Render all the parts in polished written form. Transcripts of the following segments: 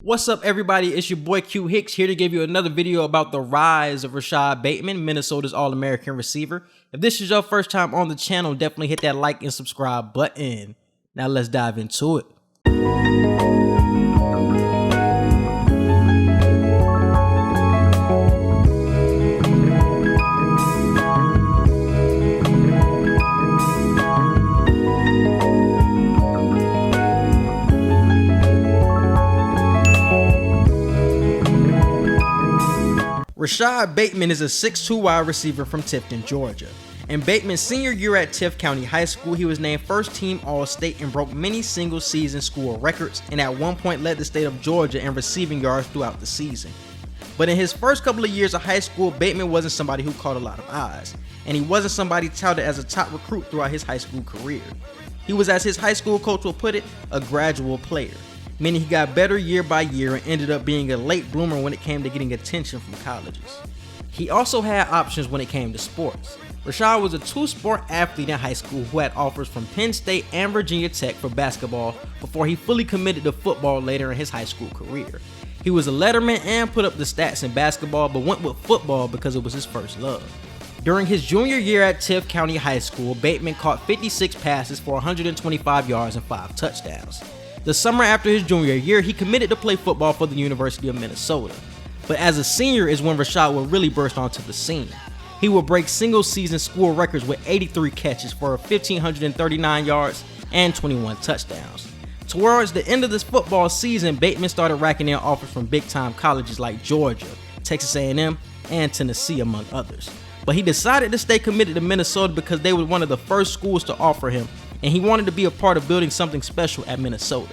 What's up, everybody? It's your boy Q Hicks here to give you another video about the rise of Rashod Bateman, Minnesota's All-American receiver. If this is your first time on the channel, definitely hit that like and subscribe button. Now let's dive into it. Rashod Bateman is a 6'2" wide receiver from Tifton, Georgia. In Bateman's senior year at Tift County High School, he was named first team All-State and broke many single-season school records, and at one point led the state of Georgia in receiving yards throughout the season. But in his first couple of years of high school, Bateman wasn't somebody who caught a lot of eyes, and he wasn't somebody touted as a top recruit throughout his high school career. He was, as his high school coach will put it, a gradual player, meaning he got better year by year and ended up being a late bloomer when it came to getting attention from colleges. He also had options when it came to sports. Rashod was a two-sport athlete in high school who had offers from Penn State and Virginia Tech for basketball before he fully committed to football later in his high school career. He was a letterman and put up the stats in basketball, but went with football because it was his first love. During his junior year at Tift County High School, Bateman caught 56 passes for 125 yards and 5 touchdowns. The summer after his junior year, he committed to play football for the University of Minnesota. But as a senior is when Rashod would really burst onto the scene. He would break single-season school records with 83 catches for 1,539 yards and 21 touchdowns. Towards the end of this football season, Bateman started racking in offers from big-time colleges like Georgia, Texas A&M, and Tennessee, among others. But he decided to stay committed to Minnesota because they were one of the first schools to offer him, and he wanted to be a part of building something special at Minnesota.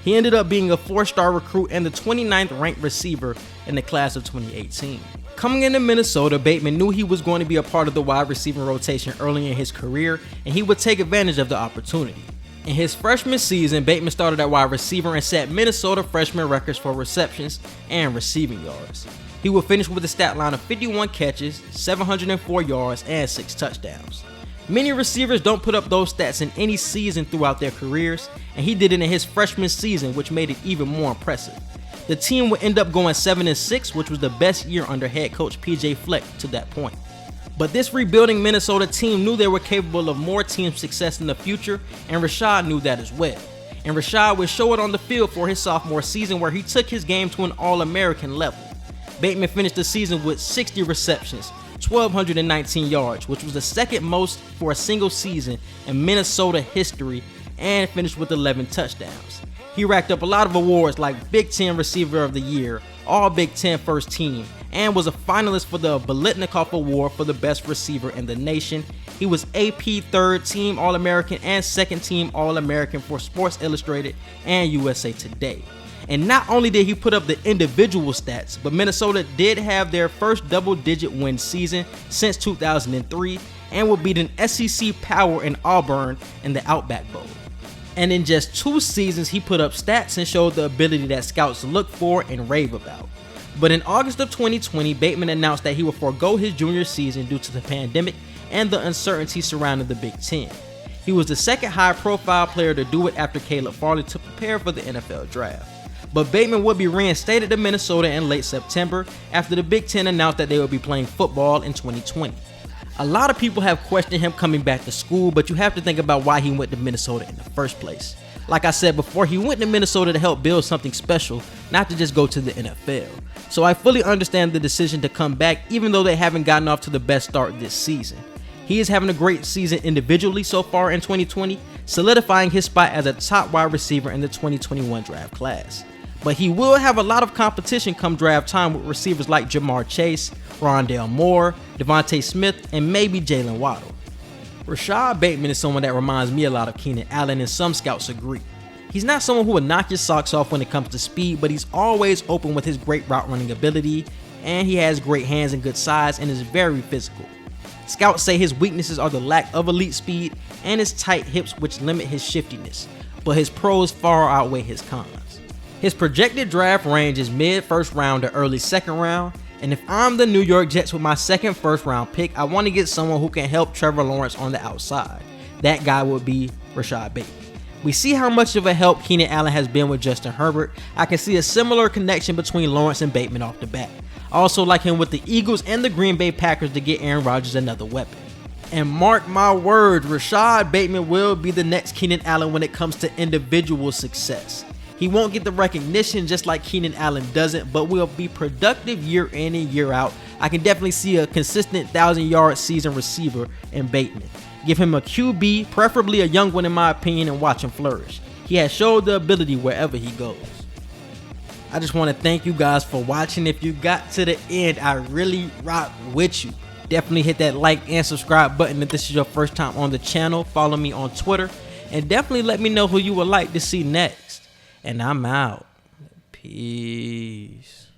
He ended up being a 4-star recruit and the 29th ranked receiver in the class of 2018. Coming into Minnesota, Bateman knew he was going to be a part of the wide receiving rotation early in his career, and he would take advantage of the opportunity. In his freshman season, Bateman started at wide receiver and set Minnesota freshman records for receptions and receiving yards. He would finish with a stat line of 51 catches, 704 yards, and 6 touchdowns. Many receivers don't put up those stats in any season throughout their careers, and he did it in his freshman season, which made it even more impressive. The team would end up going 7-6, which was the best year under head coach PJ Fleck to that point. But this rebuilding Minnesota team knew they were capable of more team success in the future, and Rashod knew that as well. And Rashod would show it on the field for his sophomore season, where he took his game to an All-American level. Bateman finished the season with 60 receptions, 1,219 yards, which was the second most for a single season in Minnesota history, and finished with 11 touchdowns. He racked up a lot of awards like Big Ten Receiver of the Year, All Big Ten First Team, and was a finalist for the Biletnikoff Award for the best receiver in the nation. He was AP Third Team All-American and Second Team All-American for Sports Illustrated and USA Today. And not only did he put up the individual stats, but Minnesota did have their first double-digit win season since 2003 and would beat an SEC power in Auburn in the Outback Bowl. And in just 2 seasons, he put up stats and showed the ability that scouts look for and rave about. But in August of 2020, Bateman announced that he would forego his junior season due to the pandemic and the uncertainty surrounding the Big Ten. He was the second high-profile player to do it after Caleb Farley to prepare for the NFL draft. But Bateman would be reinstated to Minnesota in late September after the Big Ten announced that they would be playing football in 2020. A lot of people have questioned him coming back to school, but you have to think about why he went to Minnesota in the first place. Like I said before, he went to Minnesota to help build something special, not to just go to the NFL. So I fully understand the decision to come back, even though they haven't gotten off to the best start this season. He is having a great season individually so far in 2020, solidifying his spot as a top wide receiver in the 2021 draft class. But he will have a lot of competition come draft time with receivers like Jamar Chase, Rondale Moore, Devontae Smith, and maybe Jalen Waddle. Rashod Bateman is someone that reminds me a lot of Keenan Allen, and some scouts agree. He's not someone who will knock your socks off when it comes to speed, but he's always open with his great route running ability, and he has great hands and good size and is very physical. Scouts say his weaknesses are the lack of elite speed and his tight hips, which limit his shiftiness, but his pros far outweigh his cons. His projected draft range is mid-first round to early second round, and if I'm the New York Jets with my second first-round pick, I want to get someone who can help Trevor Lawrence on the outside. That guy would be Rashod Bateman. We see how much of a help Keenan Allen has been with Justin Herbert. I can see a similar connection between Lawrence and Bateman off the bat. I also like him with the Eagles and the Green Bay Packers to get Aaron Rodgers another weapon. And mark my words, Rashod Bateman will be the next Keenan Allen when it comes to individual success. He won't get the recognition just like Keenan Allen doesn't, but will be productive year in and year out. I can definitely see a consistent 1,000-yard season receiver in Bateman. Give him a QB, preferably a young one in my opinion, and watch him flourish. He has showed the ability wherever he goes. I just want to thank you guys for watching. If you got to the end, I really rock with you. Definitely hit that like and subscribe button if this is your first time on the channel. Follow me on Twitter. And definitely let me know who you would like to see next. And I'm out. Peace.